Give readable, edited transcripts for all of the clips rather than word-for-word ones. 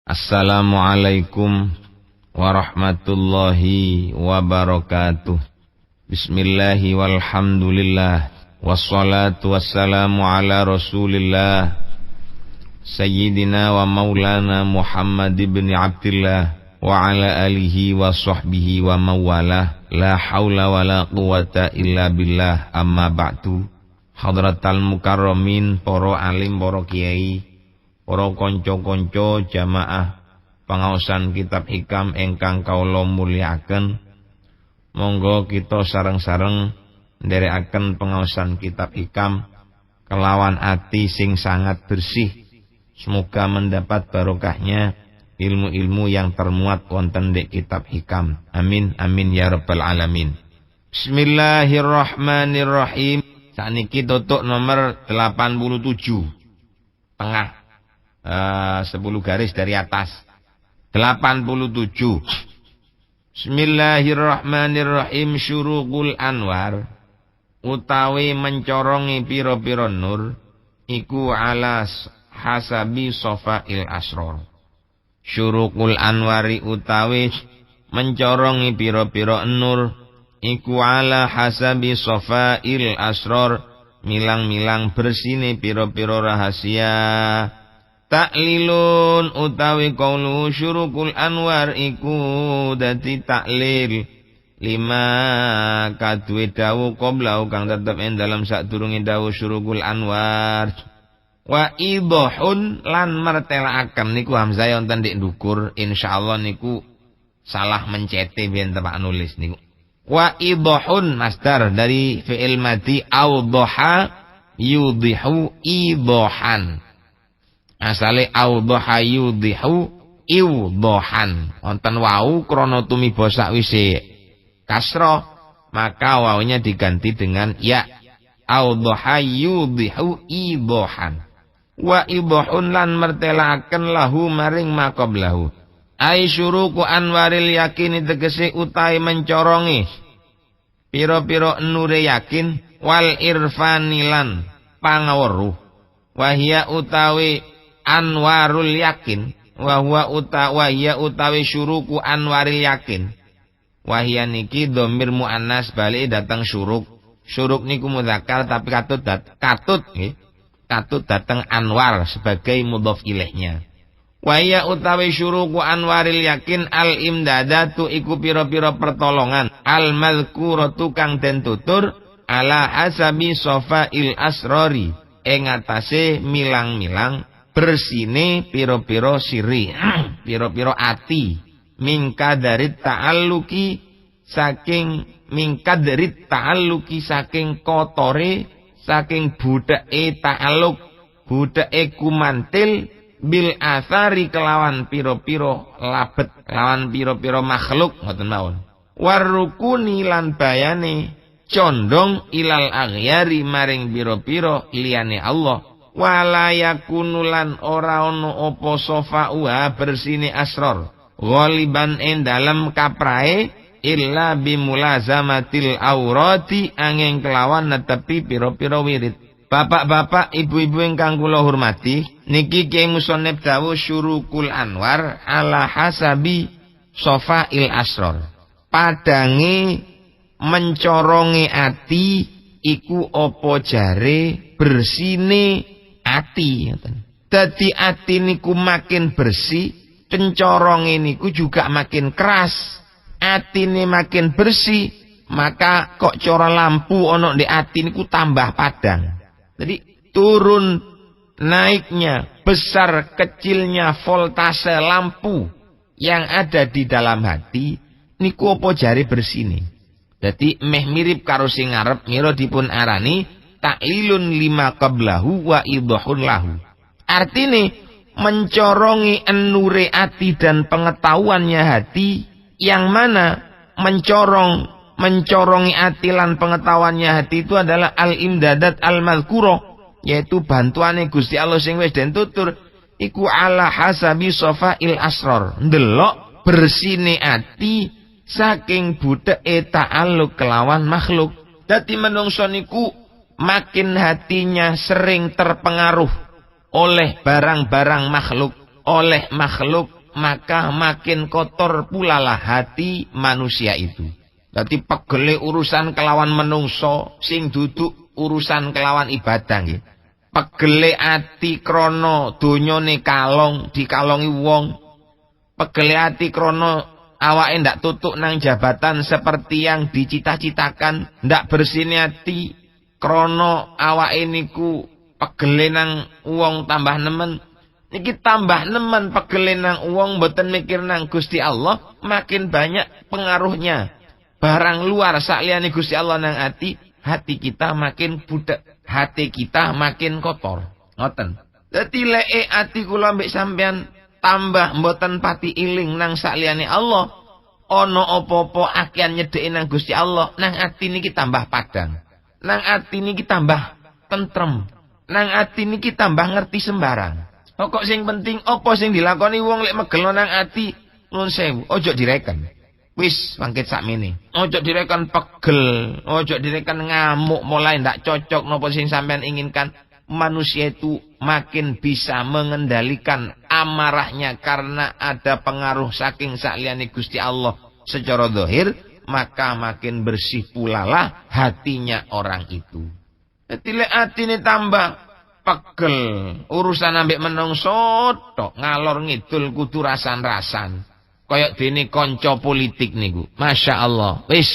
Assalamualaikum warahmatullahi wabarakatuh. Bismillahi walhamdulillah. Wassalatu wassalamu ala rasulillah Sayyidina wa maulana Muhammad ibn Abdillah wa ala alihi wa sahbihi wa mawalah. La hawla wa la quwata illa billah. Amma ba'du. Hadratal mukarramin, para alim, para kiai, para konco-konco jamaah pangaosan kitab hikam ingkang kaula mulyakaken. Monggo kita sareng-sareng nderekaken pangaosan kitab hikam kelawan ati sing sangat bersih. Semoga mendapat barokahnya ilmu-ilmu yang termuat wonten di kitab hikam. Amin amin ya rabbal alamin. Bismillahirrahmanirrahim. Sakniki tutuk nomor 87. Tengah 10 garis dari atas. 87. Bismillahirrahmanirrahim. Syuruqul anwar utawi mencorongi pira-pira nur iku alas hasabi sofail asror. Syuruqul anwari utawi mencorongi pira-pira nur iku ala hasabi sofail asror, milang-milang bersine pira-pira rahasia. Taklilun utawi qaulu syuruqul anwar iku dadi taklil lima kadue dawuh qabla kang tetep ing dalam sadurunge dawuh syuruqul anwar. Wa idhun lan mertelaaken niku hamzah wonten dik ndukur, insyaallah niku salah mencete biyen Pak nulis niku. Wa idhun masdar dari fi'il madhi awdaha yudhihu idhan. Asale awdaha yudhihu iwdahan. Wonten wau krana tumiba sakwise kasrah, maka waunya diganti dengan ya. Awdaha yudhihu idhahan. Wa idhun lan mertelaken lahu maring maqablahu. Ai syuruku anwaril yakin tegese utahe mencorongi pira-pira nure yakin wal irfanilan pangaweruh. Wahia utawi anwarul yakin wa huwa utawi syuruku anwaril yakin. Wahia niki dhamir muannas balik datang syuruk. Syuruk niku mudzakkar tapi katut datang anwar sebagai mudhof ilaihnya. Wahia utawi syuruku anwaril yakin al imdadatu iku pira-pira pertolongan al mazkuratu kang den tutur ala hasabi sofail asrori ing atase milang-milang bersine pira-pira siri pira-pira ati mingkadarit ta'alluki saking kotore saking budake ta'alluq budake kumantil bil athari kelawan pira-pira labet kelawan pira-pira makhluk ngoten mawon. Warukuni lan bayane condong ilal aghyari maring pira-pira liyane Allah. Wala yakunu lan ora ono apa sofa'uha bersine asror ghaliban ing dalem kaprae illa bimulazamatil aurati angin kelawan netepi pira-pira wirid. Bapak-bapak, ibu-ibu ingkang kula hormati, niki Kyai Musonep dawuh syurukul anwar ala hasabi sofail asror. Padange mencorongi ati iku apa jare bersine ati. Dadi ati niku makin bersih, pencoronge niku juga makin keras. Atine makin bersih, maka kok cara lampu ana di ati niku tambah padang. Jadi turun naiknya, besar kecilnya voltase lampu yang ada di dalam hati niku apa jare bersine. Jadi meh mirip karo sing ngarep mira dipun arani taklilun lima qablahu wa idhun lahu. Artine mencorongi enure ati dan pengetahuannya hati, yang mana mencorongi ati lan pengetahuannya hati itu adalah al-imdadat al-mazkura, yaitu bantuane Gusti Allah sing wis den tutur iku ala hasabi sofail asror. Ndelok bersine ati saking budeke ta'alluq kelawan makhluk. Dadi menungso niku makin hatinya sering terpengaruh oleh barang-barang makhluk, oleh makhluk maka makin kotor pula lah hati manusia itu. Dadi pegele urusan kelawan menungso sing duduk urusan kelawan ibadah nggih. Pegele ati krana donyane kalong dikalongi wong. Pegele ati krana awake ndak tutuk nang jabatan seperti yang dicita-citakan, ndak bersine ati krana awake niku pegele nang wong tambah nemen. Niki tambah nemen pegele nang wong mboten mikir nang Gusti Allah, makin banyak pengaruhnya barang luar sakliyane Gusti Allah nang hati kita makin budek, hati kita makin kotor. Ngoten. Dadi leke ati kula mbek sampean tambah mboten pati iling nang sakliyane Allah, ana apa-apa akehan nyedheki nang Gusti Allah, nang ati niki tambah padang. Nang ati niki tambah tentrem. Nang ati niki tambah ngerti sembarang. Pokok sing penting apa sing dilakoni wong lek megel nang ati, nuwun sewu, ojo direken. Wis mangkit sakmene. Ojo direken pegel, ojo direken ngamuk mulai ndak cocok napa sing sampean inginkan. Manusia itu makin bisa mengendalikan amarahnya karena ada pengaruh saking sakliyane Gusti Allah secara zahir, maka makin bersih pula lah hatinya orang itu. Dadi lek atine tambah pegel, urusan ambek menungso tok ngalor ngidul kudu rasan-rasan. Kayak dene kanca politik niku. Masya Allah. Wis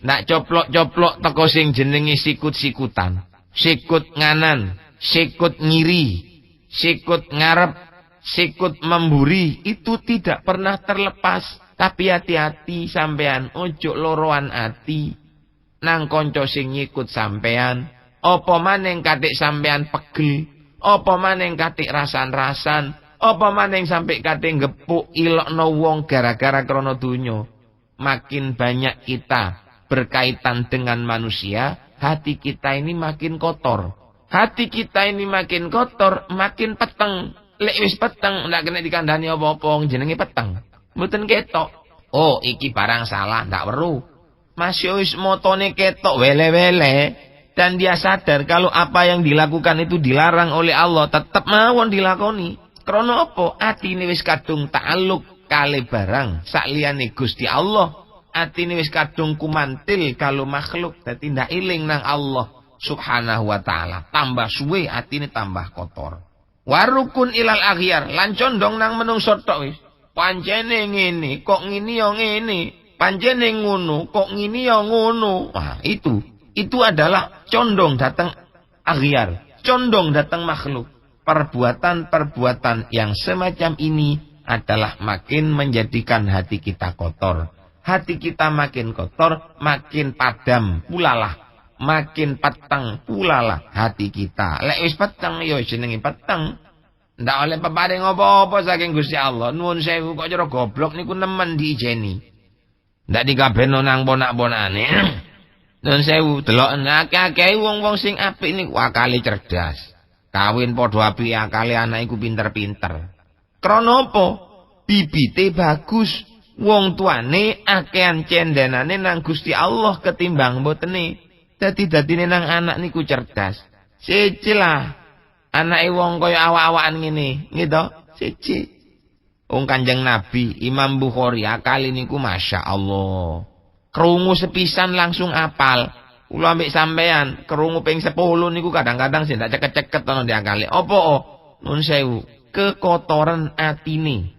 ndak coplok-coplok teko sing jenenge sikut-sikutan. Sikut nganan, sikut ngiri, sikut ngarep, sikut memburi, itu tidak pernah terlepas. Tapi hati-hati sampean, ojo loroan ati nang kanca sing nyikut sampean. Apa maneng katik sampean pegel, apa maneng katik rasan-rasan, apa maneng sampai katik ngepuk ilokno wong gara-gara krana donya. Makin banyak kita berkaitan dengan manusia, hati kita ini makin kotor. Hati kita ini makin kotor, makin peteng. Lek wis peteng, ndak kena dikandani apa-apa, jenenge peteng. Mboten ketok. Oh, iki barang salah, ndak weruh. Masih wis motone ketok wele-wele. Dan dia sadar kalau apa yang dilakukan itu dilarang oleh Allah, tetap mawon dilakoni. Krana apa? Atine wis kadung ta'aluk kali barang sakliyane Gusti Allah. Atine wis kadung kumantil kalau makhluk, dadi ndak iling nang Allah Subhanahu wa taala. Tambah suwe atine tambah kotor. Warukun ilal aghyar, lan condong nang menungso tok wis. Pancene ngene, kok ngini yo ngene. Pancene ngono, kok ngini yo ngono. Wah, itu adalah condong datang aghyar, condong datang makhluk. Perbuatan-perbuatan yang semacam ini adalah makin menjadikan hati kita kotor. Hati kita makin kotor, makin padam pulalah, makin peteng pulalah hati kita. Lek wis peteng yo jenenge peteng. Ndak oleh peparing apa-apa saking Gusti Allah. Nuwun sewu kok cara goblok niku nemen diijeni. Ndak dikabehno nang ponak-ponakane. Nuwun sewu, deloken akeh-akeh wong-wong sing apik niku akale cerdas. Kawin padha apike akale anak iku pinter-pinter. Krana apa? Bibite bagus. Wong tuane akehan cendenane nang Gusti Allah ketimbang mbotene. Dadi-dadine nang anak niku cerdas. Siji lah. Anake wong kaya awak-awakan ngene, gitu. Siji. Wong Kanjeng Nabi, Imam Bukhari akale niku Masya Allah. Krungu sepisan langsung apal. Kula ambek sampean krungu ping 10 niku kadang-kadang sing ndak ceket-ceket ana diakali. Apa? Nun sewu, kekotoran atine.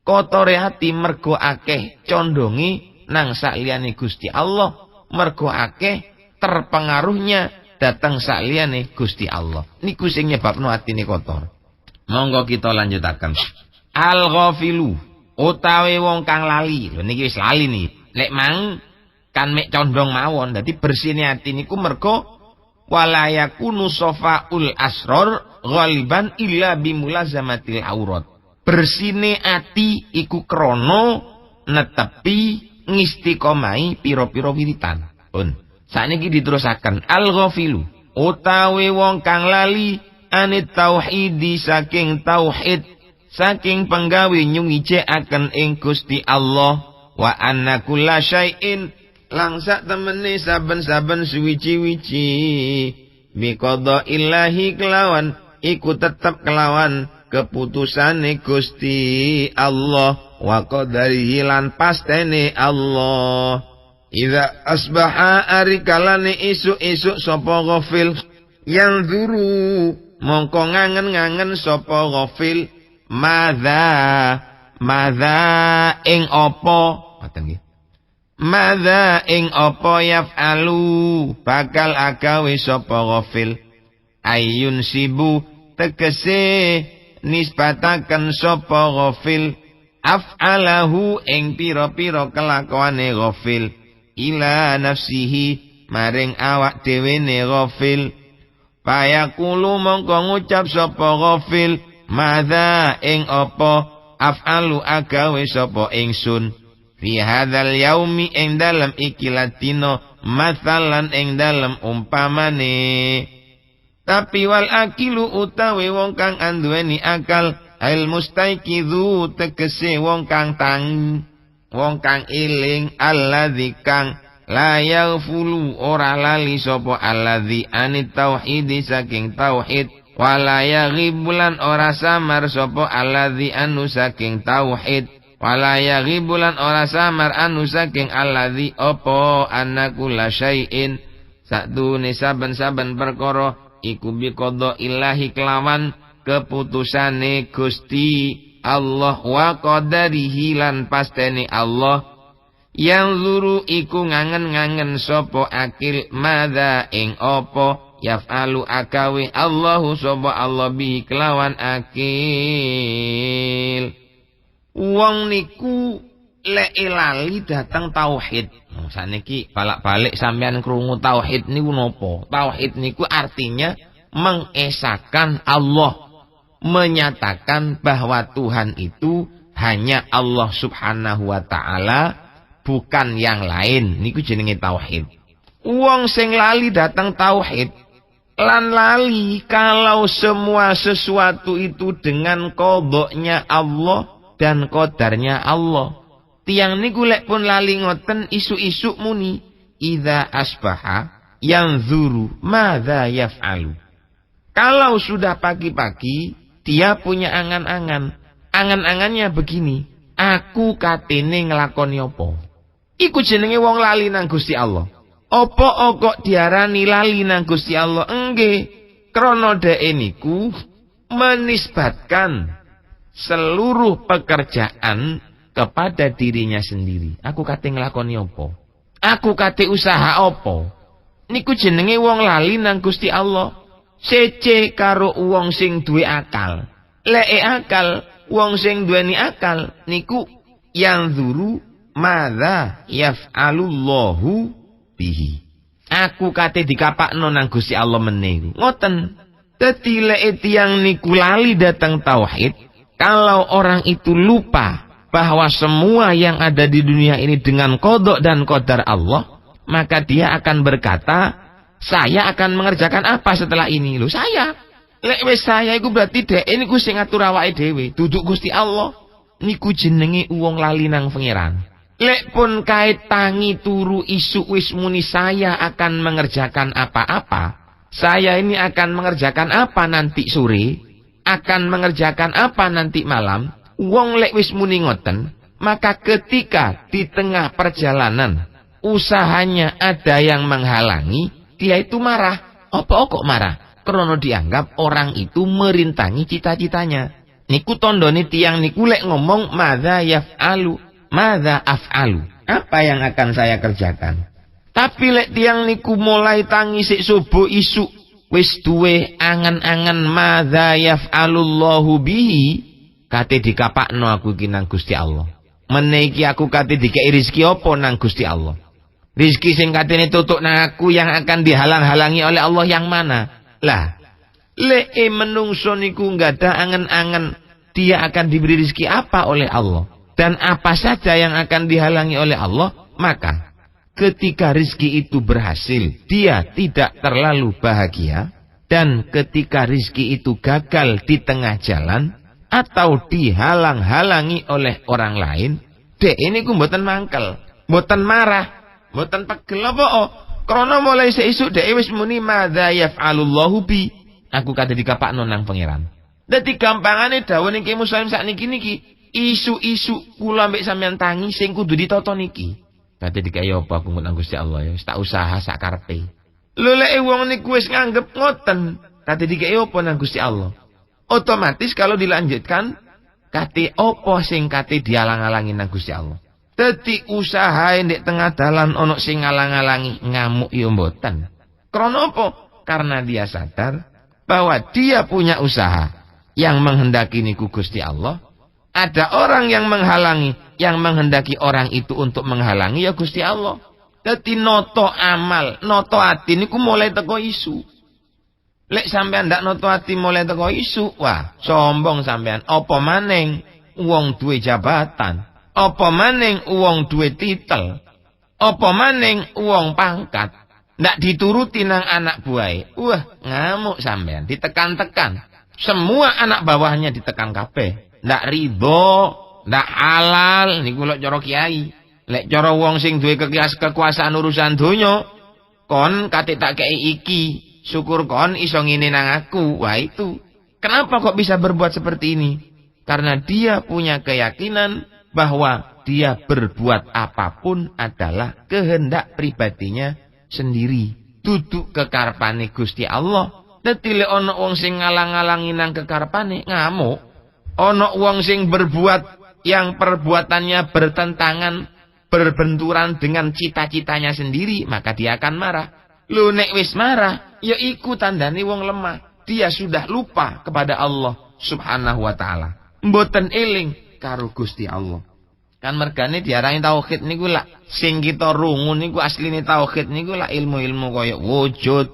Kotore ati mergo akeh condongi nang sakliyane Gusti Allah, mergo akeh terpengaruhnya datang sakliyane Gusti Allah. Niku sing nyebabno atine kotor. Monggo kita lanjutaken. Al-ghafilu utawi wong kang lali. Lho niki wis lali nih. Lek mang kan mek condong mawon, dadi bersine ati niku mergo wala yakunu safaul asror ghaliban illa bimulazamatil aurat. Bersine ati iku krana netepi ngistiqomai pira-pira wiritan. Pun sakniki diterusaken al-ghafilu utawi wong kang lali anit tauhidi saking tauhid, saking penggawe nyungijekaken ing Gusti Allah. Wa anna kulla syai'in langsak temene saben-saben suwiji-wiji biqada ilahi kelawan iku tetep kelawan keputusane Gusti Allah wa qadarihi lan pastene Allah. Idza asbaha arikalane isuk-isuk sapa ghafil yang zuru mongko ngangen-ngangen sapa ghafil madza ing apa ngoten nggih. Madza ing apa yaf'alu bakal agawe sapa ghafil ayun sibu tegese nisbataken sapa ghafil af'alahu ing pira-pira kelakuane ghafil ila nafsihi maring awak dhewene ghafil payakulu mongko ngucap sapa ghafil madza ing apa af'alu agawe sapa ingsun fi hadzal yaumi ing dalem ikilatino mathalan ing dalem umpamane. Tapi wal akilu utawi wong kang anduweni akal al mustaiqidhu tegese wong kang tangi wong kang eling alladzi kang la yaghfulu ora lali sapa alladzi anit tauhidi saking tauhid wala yaghibulan ora samar sapa alladzi anu saking tauhid wala yaghibulan ora samar anu saking alladzi apa annakula syai'in sadune saben-saben perkara iku biqadha ilahi kelawan keputusane Gusti Allah wa qadarihi lan pastene Allah yang zuru iku ngangen-ngangen sapa akil madza ing apa yaf'alu akawe Allahu sapa Allah bi kelawan akil. Wong niku lek lali datang tauhid. Saniki balik-balik sampean krungu tauhid niku napa? Tauhid niku artinya mengesahkan Allah, menyatakan bahwa Tuhan itu hanya Allah Subhanahu wa taala, bukan yang lain. Niku jenenge tauhid. Wong sing lali datang tauhid lan lali kalau semua sesuatu itu dengan qadanya Allah dan qadarnya Allah. Tiang niku lek pun lali ngoten isu-isu muni idza asbaha yanzuru madza yaf'alu. Kalau sudah pagi-pagi dia punya angan-angan. Angan-angannya begini, aku katene nglakoni apa? Iku jenenge wong lali nang Gusti Allah. Apa kok diarani lali nang Gusti Allah? Enggih, krana dhek niku menisbatkan seluruh pekerjaan kepada dirinya sendiri. Aku kate nglakoni apa? Aku kate usaha apa? Niku jenenge wong lali nang Gusti Allah. Sece karo wong sing duwe akal. Lek akal, wong sing duweni akal niku yang zuru madza yaf'alullahu bihi. Aku kate dikapakno nang Gusti Allah meneh. Ngoten. Dadi lek tiyang niku lali datang tauhid, kalau orang itu lupa bahwa semua yang ada di dunia ini dengan qada dan qadar Allah, maka dia akan berkata, saya akan mengerjakan apa setelah ini? Lho saya. Lek wis saya iku berarti dhek niku sing ngatur awake dhewe, duduk Gusti Allah. Niku jenenge wong lali nang pangeran. Lek pun kait tangi turu isu wis muni saya akan mengerjakan apa-apa. Saya ini akan mengerjakan apa nanti sore, akan mengerjakan apa nanti malam. Wong lek wis muni ngoten, maka ketika di tengah perjalanan usahanya ada yang menghalangi, dia itu marah. Apa kok marah? Karena dianggap orang itu merintangi cita-citanya. Niku tondone tiyang niku lek ngomong madza yaf'alu, madza af'alu. Apa yang akan saya kerjakan? Tapi lek tiyang niku mulai tangi sik subuh isuk wis duwe angan-angan madza yaf'alullahu bihi, kate dikapakno aku iki nang Gusti Allah. Meniki aku kate dikei rezeki apa nang Gusti Allah? Rezeki sing katene tutuk nang aku yang akan dihalang-halangi oleh Allah yang mana? Lah, lek menungso niku nggadah angen-angen dia akan diberi rezeki apa oleh Allah dan apa saja yang akan dihalangi oleh Allah, maka ketika rezeki itu berhasil, dia tidak terlalu bahagia, dan ketika rezeki itu gagal di tengah jalan atau dihalang-halangi oleh orang lain, dek ini ku mboten mangkel, mboten marah, mboten pegel apa krana mulai seisuk dek wis muni madza yaf'alullahu bi. Aku kate dikapakno nang pangeran. Dadi gampangane dawuh niki muslim sakniki isu-isu kula mbek sampean tangi sing kudu ditata niki. Dadi dikai apa aku nang Gusti Allah ya, wis tak usaha sak karepe. Lho lek wong niku wis nganggep ngoten, dadi dikai apa nang Gusti Allah? Otomatis kalau dilanjutkan kate apa sing kate dialang-alangi nang Gusti Allah. Dadi usahae ndek tengah dalan ana sing ngalang-alangi ngamuk ya mboten. Krana apa? Karena dia sadar bahwa dia punya usaha yang menghendaki niku Gusti Allah. Ada orang yang menghalangi, yang menghendaki orang itu untuk menghalangi ya Gusti Allah. Dadi noto amal, noto ati niku mulai teko isu. Lek sampean ndak noto ati mulai teko isu, wah sombong sampean. Apa maning wong duwe jabatan? Apa maning wong duwe titel? Apa maning wong pangkat? Ndak dituruti nang anak buahe. Wah, ngamuk sampean, ditekan-tekan. Semua anak bawahnya ditekan kabeh. Ndak ridho, ndak halal niku lek cara kiai. Lek cara wong sing duwe kekuasaan urusan donya, kon kate tak kei iki, syukur kon iso ngene nang aku. Wah itu. Kenapa kok bisa berbuat seperti ini? Karena dia punya keyakinan bahwa dia berbuat apapun adalah kehendak pribadinya sendiri. Duduk kekarepane Gusti Allah. Dadi lek ana wong sing ngalang-alangi nang kekarepane ngamuk. Ana wong sing berbuat yang perbuatannya bertentangan, berbenturan dengan cita-citanya sendiri, maka dia akan marah. Lho nek wis marah, ya iku tandane wong lemah. Dia sudah lupa kepada Allah Subhanahu wa taala. Mboten eling karo Gusti Allah. Kan mergane diarani tauhid niku lak sing kita rungu niku asline tauhid niku lak ilmu-ilmu kaya wujud,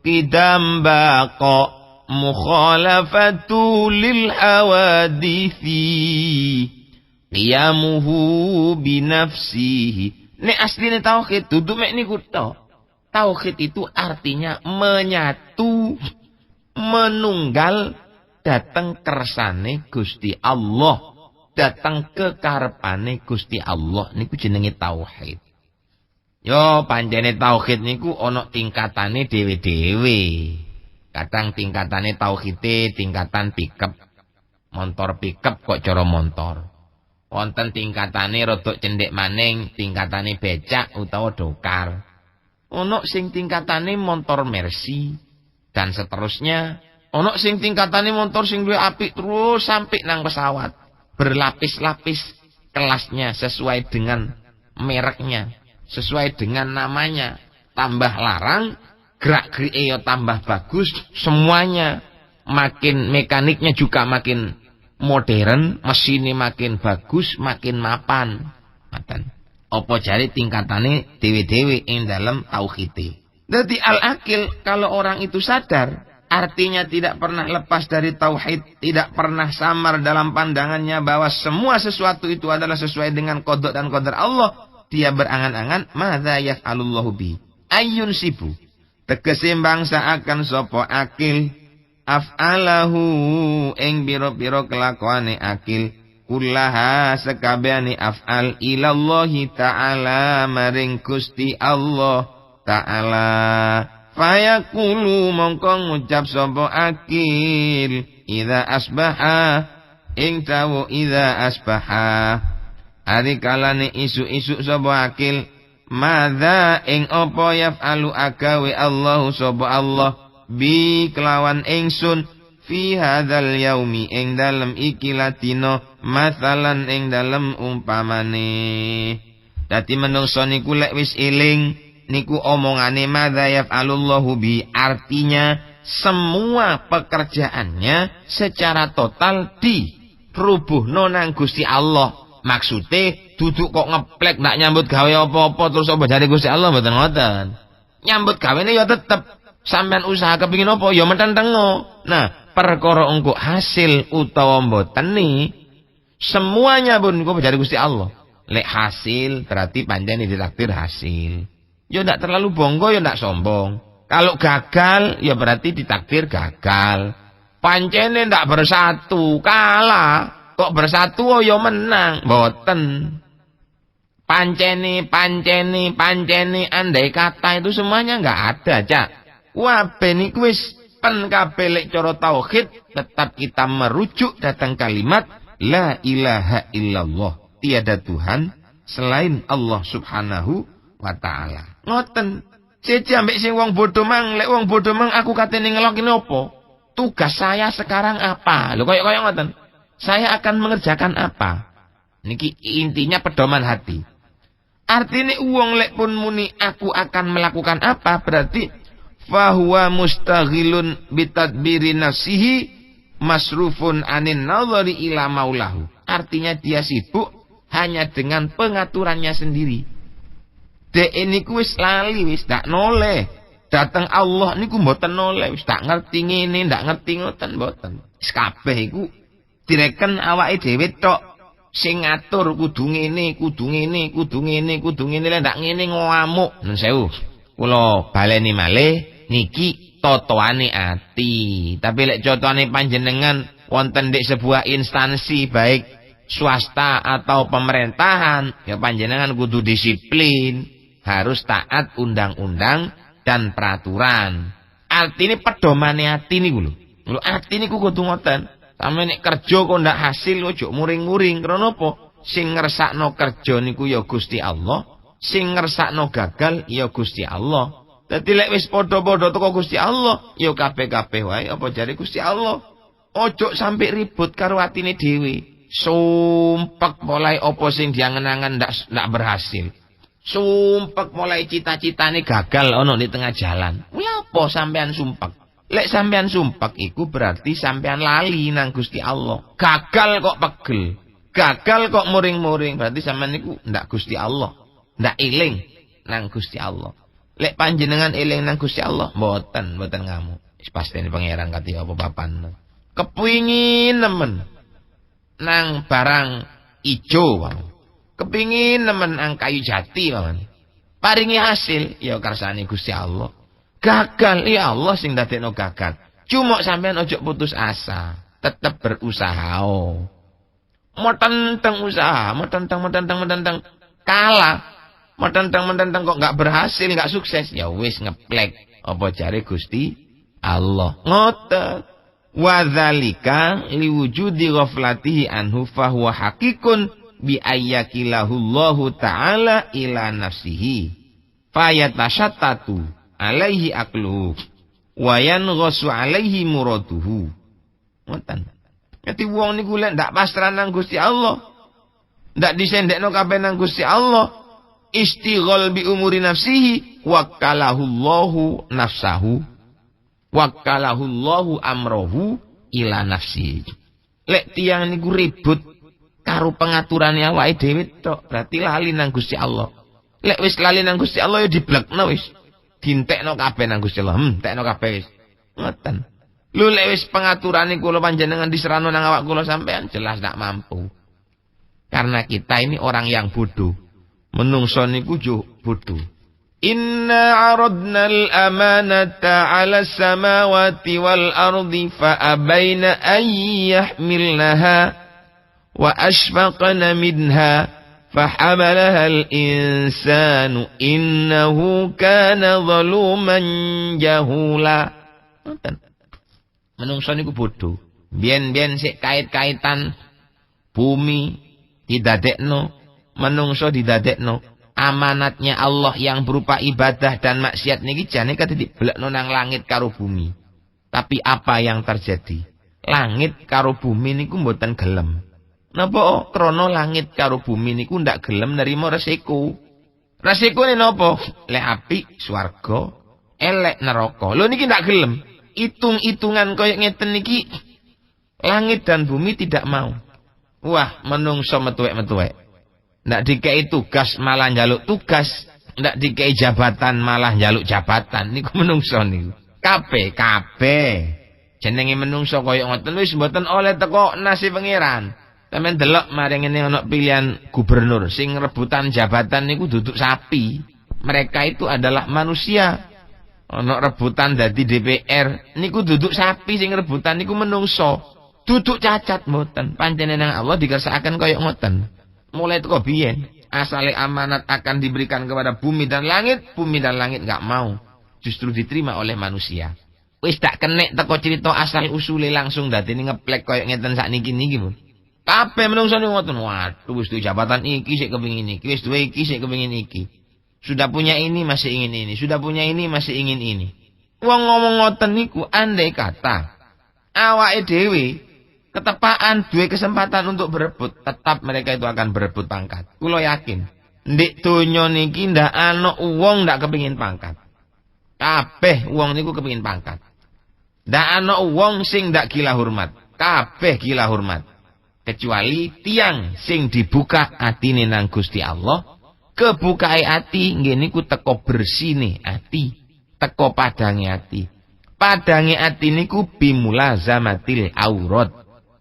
qidam baqa, mukhalafatu lil hawadithi, qiyamuhu binafsihi. Nek asline tauhid dudu mek niku tok. Tauhid itu artinya menyatu, menunggal dateng kersane Gusti Allah. Datang ke karepane Gusti Allah niku jenenge tauhid. Yo pancene tauhid niku ana tingkatane dhewe-dhewe. Kadang tingkatane tauhide tingkatan pickup. Motor pickup kok cara motor. Wonten tingkatane rodok cendhek maning tingkatane becak utawa dokar. Ana sing tingkatane motor Mercy dan seterusnya. Ana sing tingkatane motor sing luwih apik terus sampai nang pesawat. Berlapis-lapis kelasnya sesuai dengan mereknya, sesuai dengan namanya. Tambah larang, gerak-gerike ya tambah bagus, semuanya makin mekaniknya juga makin modern, mesinnya makin bagus, makin mapan. Maten. Apa jare tingkatane dewe-dewe ing dalam tauhid. Dadi al-akil kalau orang itu sadar artinya tidak pernah lepas dari tauhid, tidak pernah samar dalam pandangannya bahwa semua sesuatu itu adalah sesuai dengan qada dan qadar Allah. Dia berangan-angan, madza yaf'alullahu bi? Ayyun sibu. Tegese bangsa akan sapa akil af'alahu ing biro-biro kelakuane akil kullaha sekabehane af'al ilallahi ta'ala maring Gusti Allah ta'ala. Fayaqulu mongko ngucap sapa akil idza asbaha ing tawu idza asbaha ari kalane isu-isu sapa akil madza ing apa yaf'alu agawe Allahu sapa Allah bi kelawan ingsun fi hadzal yaumi ing dalem iki latino masalan ing dalem umpamane. Dadi menungso niku lek wis eling niku omongane madza yaf'alullahu bi artinya semua pekerjaannya secara total dirubuhno nang Gusti Allah. Maksude duduk kok ngeplek ndak nyambut gawe apa-apa terus apa jare Gusti Allah mboten ngoten. Nyambut gawene ya tetep sampean usaha kepengin apa ya mententengo. Nah, perkara engko hasil utawa mboten ni semuanya pun engko jare Gusti Allah. Lek hasil berarti pancen ditakdir hasil. Ya ndak terlalu bonggo ya ndak sombong. Kalau gagal ya berarti ditakdir gagal. Pancene ndak bersatu, kalah. Kok bersatu oh ya menang, mboten. Pancene andai kata itu semuanya enggak ada, Cak. Wah, ben iku wis Pen kabeh lek cara tauhid tetap kita merujuk datang kalimat la ilaha illallah. Tiada Tuhan selain Allah Subhanahu wa taala. Ngoten. Siji ambek sing wong bodho mang, lek wong bodho mang aku katene ngelokne opo? Tugas saya sekarang apa? Lho koyo ngoten. Saya akan mengerjakan apa? Niki intinya pedoman hati. Artinya uang lek pun muni aku akan melakukan apa, berarti fahuwa mustaghilun bitadbiri nafsihi masrufun anin nadhari ila maulahu. Artinya dia sibuk hanya dengan pengaturannya sendiri. Dek niku wis lali, wis dak noleh. Datang Allah niku mboten noleh, wis tak ngerti ngene, ndak ngerti ngoten mboten. Wis kabeh iku direken awake dhewe tok. Sing ngatur kudu ngene, kudu ngene, kudu ngene, kudu ngene, lek ndak ngene ngamuk. Nun sewu. Kula baleni malih niki totoane ati. Tapi lek contohane panjenengan wonten di sebuah instansi baik swasta atau pemerintahan, ya panjenengan kudu disiplin, harus taat undang-undang dan peraturan. Artine pedomane ati niku lho. Lho ati niku kudu ngoten. Sampe nek kerja kok ndak hasil ojo muring-muring. Karena apa? Sing ngersakno kerja niku ya Gusti Allah, sing ngersakno gagal ya Gusti Allah. Dadi lek wis padha-padha teko Gusti Allah, ya kabeh-kabeh wae apa jare Gusti Allah. Ojo sampai ribut karo atine dhewe. Sumpek mulai apa sing diangen-angen ndak berhasil. Sumpek mulai cita-citane gagal ana di tengah jalan. Kuwi apa sampean sumpek? Lek sampean sumpek iku berarti sampean lali nang Gusti Allah. Gagal kok pegel. Gagal kok muring-muring, berarti sampean niku ndak Gusti Allah. Ndak eling nang Gusti Allah. Lek panjenengan eling nang Gusti Allah, mboten ngamuk. Wis pastene pangeran kati apa papan. Kepingin nemen nang barang ijo wae. Kepingin nemen nang kayu jati wae. Paringi hasil ya kersane Gusti Allah. Gagal ya Allah sing dadekno gagal. Cuma sampean ojo putus asa, tetap berusaha. Metenteng usaha, metenteng kalah. Metenteng kok enggak berhasil, enggak sukses, ya wis ngeplek. Apa jare Gusti Allah. Ngoten. Wa dzalika liwujudi ghaflatihi anhu fa huwa haqiqun bi ayyakilahullahu ta'ala ila nafsihi. Fayatashattatu alaihi akluhu wa yanghasu alaihi muraduhu. Ngoten. Dadi wong niku lek ndak pasrah nang Gusti Allah, ndak disendekno kabeh nang Gusti Allah, istighol bi umuri nafsihi, wakkalahullahu nafsahu, wakkalahullahu amrohu ila nafsihi. Lek tiyang niku ribut karo pengaturane awake dhewe tok, berarti lali nang Gusti Allah. Lek wis lali nang Gusti Allah ya diblekno wis. Dintekno kabeh nang Gusti Allah. Tekno kabeh wis. Ngoten. Lho lek wis pengaturane kula panjenengan diserano nang awak kula sampean jelas ndak mampu. Karena kita ini orang yang bodoh. Menungso niku jo bodoh. Inna 'aradna al-amanata 'ala as-samawati wal ardi fa abaina an yahmilnaha wa ashfaqna minha. فحملها الإنسان إنه كان ظلوما جهولا. Menungso niku bodoh. Biyen-biyen sik kait-kaitan bumi didadekno, menungso didadekno. Amanatnya Allah yang berupa ibadah dan maksiat niki jane kate dibelekno nang langit karo bumi. Tapi apa yang terjadi? Langit karo bumi niku mboten gelem. Napa krana langit karo bumi niku ndak gelem nerima resiko. Resikone napa? Lek apik swarga, elek neraka. Lho niki ndak gelem. Hitung-hitungan kaya ngeten niki langit dan bumi tidak mau. Wah, menungso metuwek-metuwek. Ndak dikei tugas malah njaluk tugas, ndak dikei jabatan malah njaluk jabatan. Niku menungso niku. Kabeh. Jenenge menungso kaya ngoten wis mboten oleh teko nasi pangeran. Sampeyan delok maring ngene ana pilihan gubernur sing rebutan jabatan niku duduk sapi. Mereka itu adalah manusia. Ana rebutan dadi DPR niku duduk sapi sing rebutan niku menungso. Duduk cacat mboten. Pancen nang Allah dikersakaken kaya ngoten. Mulai teko biyen asale amanat akan diberikan kepada bumi dan langit enggak mau. Justru diterima oleh manusia. wis tak kenek teko cerita asal usule langsung dadine ngeplek koyo ngeten sakniki niki pun. Kabeh menungso niku ngoten. Waduh wis duwe jabatan iki sik kepengin iki, wis duwe iki sik kepengin iki. Sudah punya ini masih ingin ini, sudah punya ini masih ingin ini. Wong ngomong ngoten niku andai kata awake dhewe ketepaan duwe kesempatan untuk berebut, tetap mereka itu akan berebut pangkat. Kula yakin, ndek donya niki ndak ana wong ndak kepengin pangkat. Kabeh wong niku kepengin pangkat. Ndak ana wong sing ndak gila hormat. Kabeh gila hormat. Kecuali tiang sing dibuka atine nang Gusti Allah, kebukae ati nggih niku teko bersine ati, teko padange ati. Padange ati niku bimulazamatil aurat.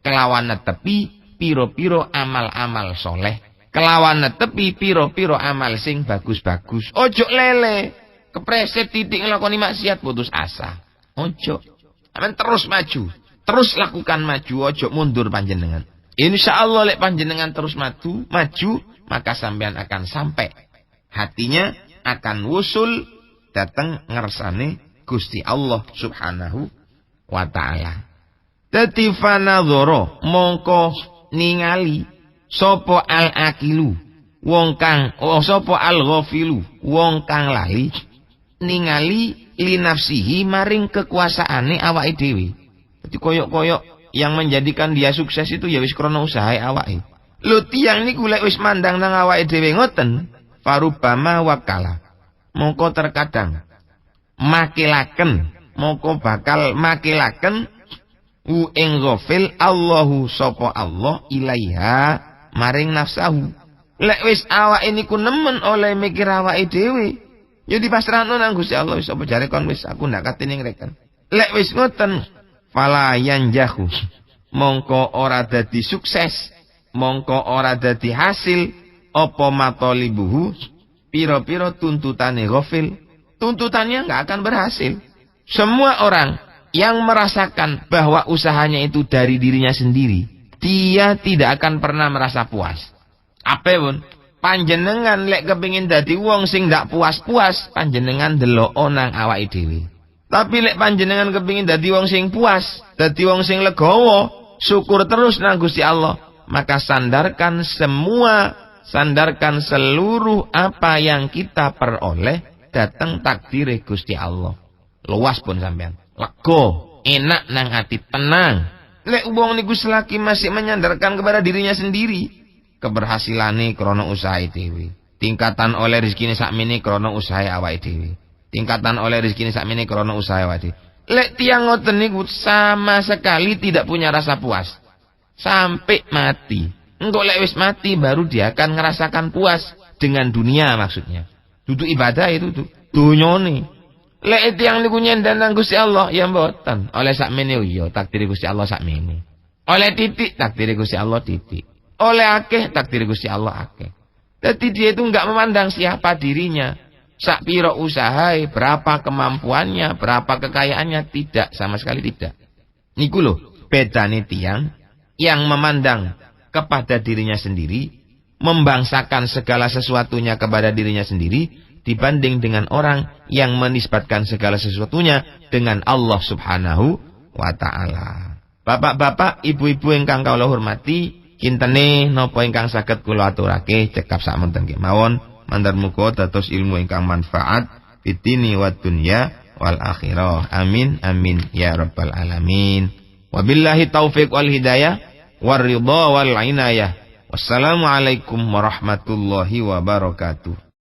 Kelawan netepi piro-piro amal-amal soleh. Kelawan netepi piro-piro amal sing bagus-bagus. Ojo lele, kepreset titik nglakoni maksiat putus asa. Ojo. Aman terus maju, terus lakukan maju, ojo mundur panjenengan. Insyaallah lek panjenengan terus maju, maka sampean akan sampai. Hatinya akan wusul datang ngersane Gusti Allah Subhanahu wa taala. Dadi fanadzara mongko ningali sapa al-aqilu wong kang sapa al-ghafilu wong kang lali ningali li nafsihi maring kekuasaane awake dhewe. Dadi koyok-koyok yang menjadikan dia sukses itu ya wis krana usaha awake. Lho tiyang niku lek wis mandang nang awake dhewe ngoten, farubama wakala. Mongko terkadang makilaken, mongko bakal makilaken ing ghafil Allahu sapa Allah ilaiha maring nafsahu. Lek wis awake niku nemen oleh mikir awake dhewe, ya dipasrahno nang Gusti Allah wis apa jare kon wis aku ndak katene ngreken. Lek wis ngoten fala yanjahu mongko ora dadi sukses, mongko ora dadi hasil apa matolibuhu piro-piro tuntutane ghafil. Tuntutannya nggak akan berhasil. Semua orang yang merasakan bahwa usahanya itu dari dirinya sendiri, dia tidak akan pernah merasa puas. Apapun panjenengan lek kepengin dadi wong sing ndak puas-puas, panjenengan delok nang awake dhewe. Tapi lek panjenengan kepengin dadi wong sing puas, dadi wong sing legowo, syukur terus nang Gusti Allah, maka sandarkan seluruh apa yang kita peroleh datang takdir Gusti Allah. Luas pun sampean. Lego, enak nang ati, tenang. Lek wong niku selagi masih menyandarkan kepada dirinya sendiri, keberhasilane krana usaha dhewe. Tingkatan oleh rezekine sakmene krana usaha awake dhewe. Tingkatan oleh rezekine sakmene krana usaha awake dhewe. Lek tiyang ngoten niku sama sekali tidak punya rasa puas sampai mati. Engko lek wis mati baru dia akan ngerasakan puas dengan dunia maksudnya. Duduk ibadah itu tuh dunyane. Lek tiyang niku nyendan nang Gusti Allah ya mboten. Oleh sakmene yo takdir Gusti Allah sakmene. Oleh titik takdir Gusti Allah titik. Oleh akeh takdir Gusti Allah akeh. Jadi dia itu enggak memandang siapa dirinya, sak piro usahae, berapa kemampuannya, berapa kekayaannya, tidak, sama sekali tidak. Niku lho bedane tiyang yang memandang kepada dirinya sendiri, membangsakan segala sesuatunya kepada dirinya sendiri, dibanding dengan orang yang menisbatkan segala sesuatunya dengan Allah Subhanahu wa ta'ala. Bapak-bapak, ibu-ibu ingkang kawula hormati, kintene napa ingkang saged kula aturake cekap samonten kemawon, mandar muga dados ilmu ingkang manfaat fitini wa dunya wal akhirah. Amin amin ya rabbal alamin. Wabillahi taufiq wal hidayah war ridha wal inayah. Wassalamualaikum warahmatullahi wabarakatuh.